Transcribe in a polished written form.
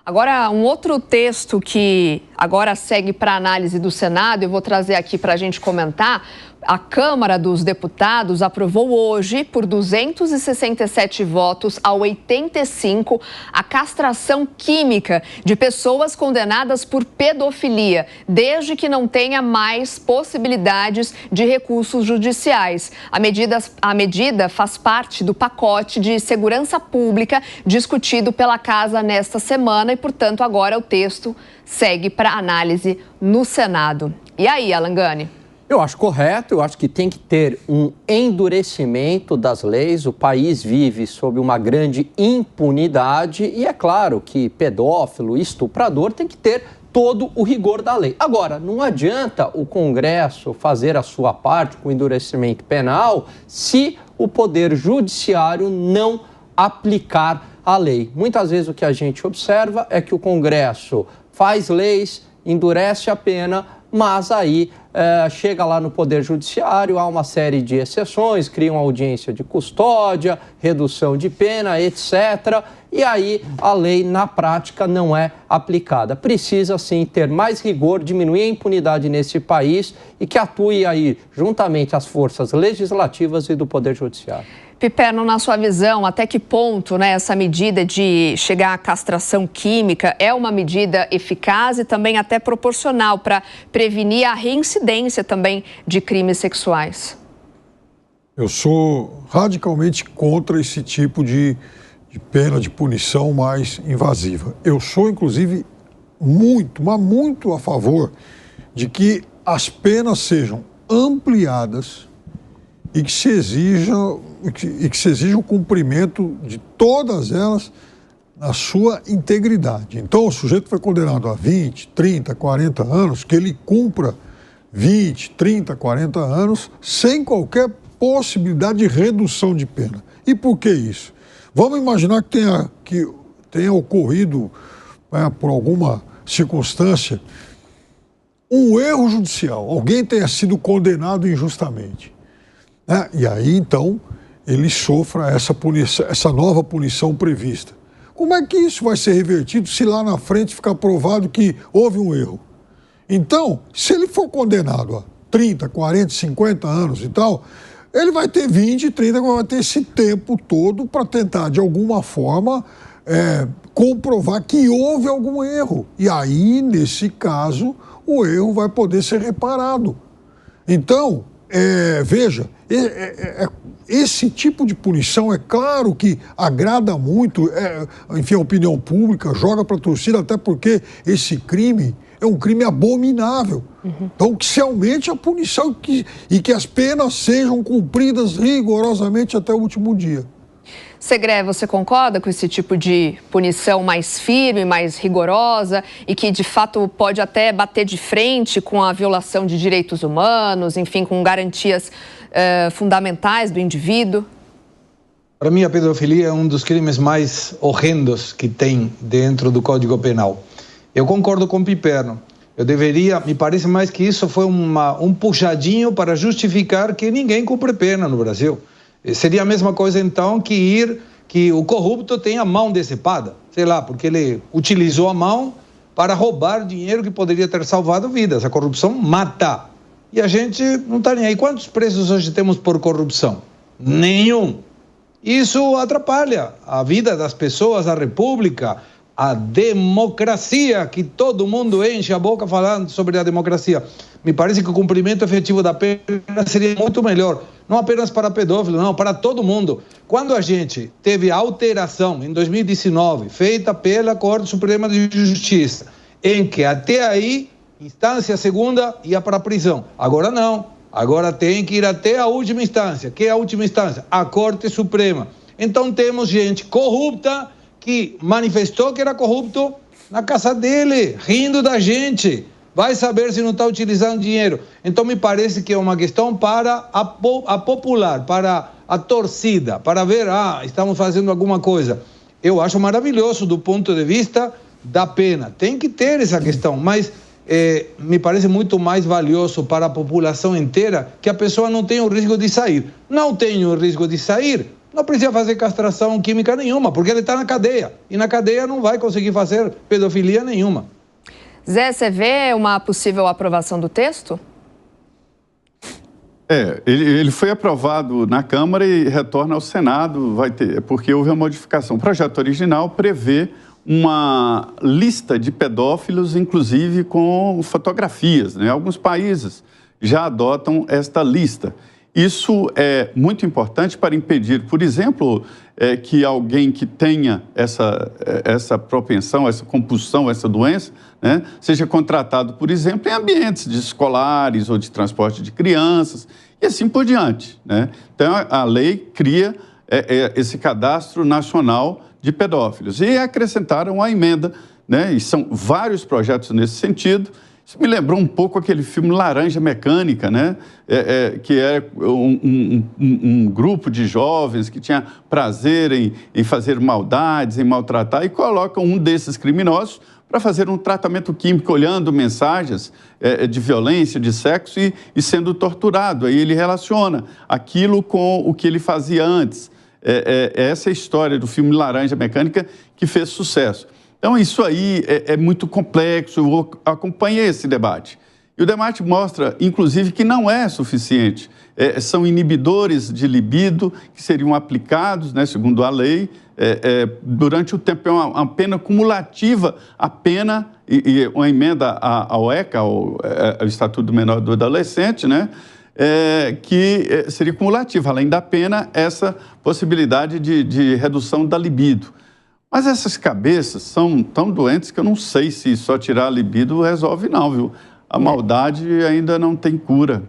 Agora, um outro texto que agora segue para análise do Senado, eu vou trazer aqui para a gente comentar. A Câmara dos Deputados aprovou hoje, por 267 votos a 85, a castração química de pessoas condenadas por pedofilia, desde que não tenha mais possibilidades de recursos judiciais. A medida faz parte do pacote de segurança pública discutido pela Casa nesta semana e, portanto, agora o texto segue para análise no Senado. E aí, Alan Gani? Eu acho correto, eu acho que tem que ter um endurecimento das leis. O país vive sob uma grande impunidade e é claro que pedófilo, estuprador tem que ter todo o rigor da lei. Agora, não adianta o Congresso fazer a sua parte com endurecimento penal se o Poder Judiciário não aplicar a lei. Muitas vezes o que a gente observa é que o Congresso faz leis, endurece a pena, mas aí chega lá no Poder Judiciário, há uma série de exceções, cria uma audiência de custódia, redução de pena, etc. E aí a lei, na prática, não é aplicada. Precisa, sim, ter mais rigor, diminuir a impunidade nesse país e que atue aí, juntamente às forças legislativas e do Poder Judiciário. Piperno, na sua visão, até que ponto, né, essa medida de chegar à castração química é uma medida eficaz e também até proporcional para prevenir a reincidência também de crimes sexuais? Eu sou radicalmente contra esse tipo de pena, de punição mais invasiva. Eu sou, inclusive, muito a favor de que as penas sejam ampliadas e que se exija o cumprimento de todas elas na sua integridade. Então, o sujeito foi condenado a 20, 30, 40 anos, que ele cumpra 20, 30, 40 anos sem qualquer possibilidade de redução de pena. E por que isso? Vamos imaginar que tenha ocorrido, por alguma circunstância, um erro judicial, alguém tenha sido condenado injustamente. E aí, então, ele sofra essa nova punição prevista. Como é que isso vai ser revertido se lá na frente ficar provado que houve um erro? Então, se ele for condenado a 30, 40, 50 anos e tal, ele vai ter 20, 30, vai ter esse tempo todo para tentar, de alguma forma, comprovar que houve algum erro. E aí, nesse caso, o erro vai poder ser reparado. Então, veja, esse tipo de punição é claro que agrada muito, enfim, a opinião pública joga para a torcida, até porque esse crime é um crime abominável. Então, que se aumente a punição e que as penas sejam cumpridas rigorosamente até o último dia. Segré, você concorda com esse tipo de punição mais firme, mais rigorosa e que, de fato, pode até bater de frente com a violação de direitos humanos, enfim, com garantias fundamentais do indivíduo? Para mim, a pedofilia é um dos crimes mais horrendos que tem dentro do Código Penal. Eu concordo com o Piperno. Me parece mais que isso foi um puxadinho para justificar que ninguém cumpre pena no Brasil. Seria a mesma coisa, então, que o corrupto tenha a mão decepada, sei lá, porque ele utilizou a mão para roubar dinheiro que poderia ter salvado vidas. A corrupção mata. E a gente não está nem aí. Quantos presos hoje temos por corrupção? Nenhum. Isso atrapalha a vida das pessoas, a república, a democracia, que todo mundo enche a boca falando sobre a democracia. Me parece que o cumprimento efetivo da pena seria muito melhor, não apenas para pedófilo, não, para todo mundo. Quando a gente teve a alteração, em 2019, feita pela Corte Suprema de Justiça, em que até aí, instância segunda ia para a prisão. Agora não, agora tem que ir até a última instância. Que é a última instância? A Corte Suprema. Então temos gente corrupta que manifestou que era corrupto na casa dele, rindo da gente. Vai saber se não está utilizando dinheiro. Então me parece que é uma questão para a popular, para a torcida, para ver, estamos fazendo alguma coisa. Eu acho maravilhoso do ponto de vista da pena. Tem que ter essa questão, mas me parece muito mais valioso para a população inteira que a pessoa não tenha o risco de sair. Não tenho o risco de sair, não precisa fazer castração química nenhuma, porque ele está na cadeia. E na cadeia não vai conseguir fazer pedofilia nenhuma. Zé, você vê uma possível aprovação do texto? Ele foi aprovado na Câmara e retorna ao Senado, porque houve uma modificação. O projeto original prevê uma lista de pedófilos, inclusive com fotografias, né? Alguns países já adotam esta lista. Isso é muito importante para impedir, por exemplo, que alguém que tenha essa propensão, essa compulsão, essa doença, né, seja contratado, por exemplo, em ambientes escolares ou de transporte de crianças e assim por diante, né? Então, a lei cria esse cadastro nacional de pedófilos e acrescentaram a emenda, né? E são vários projetos nesse sentido. Isso me lembrou um pouco aquele filme Laranja Mecânica, né? Que é um grupo de jovens que tinha prazer em fazer maldades, em maltratar, e colocam um desses criminosos para fazer um tratamento químico, olhando mensagens de violência, de sexo e sendo torturado. Aí ele relaciona aquilo com o que ele fazia antes. Essa é a história do filme Laranja Mecânica que fez sucesso. Então, isso aí é muito complexo, eu acompanhei esse debate. E o debate mostra, inclusive, que não é suficiente. São inibidores de libido que seriam aplicados, né, segundo a lei, durante o tempo. É uma pena cumulativa, a pena, e uma emenda ao ECA, ao Estatuto do Menor e do Adolescente, né, que seria cumulativa, além da pena, essa possibilidade de redução da libido. Mas essas cabeças são tão doentes que eu não sei se só tirar a libido resolve não, viu? A maldade ainda não tem cura.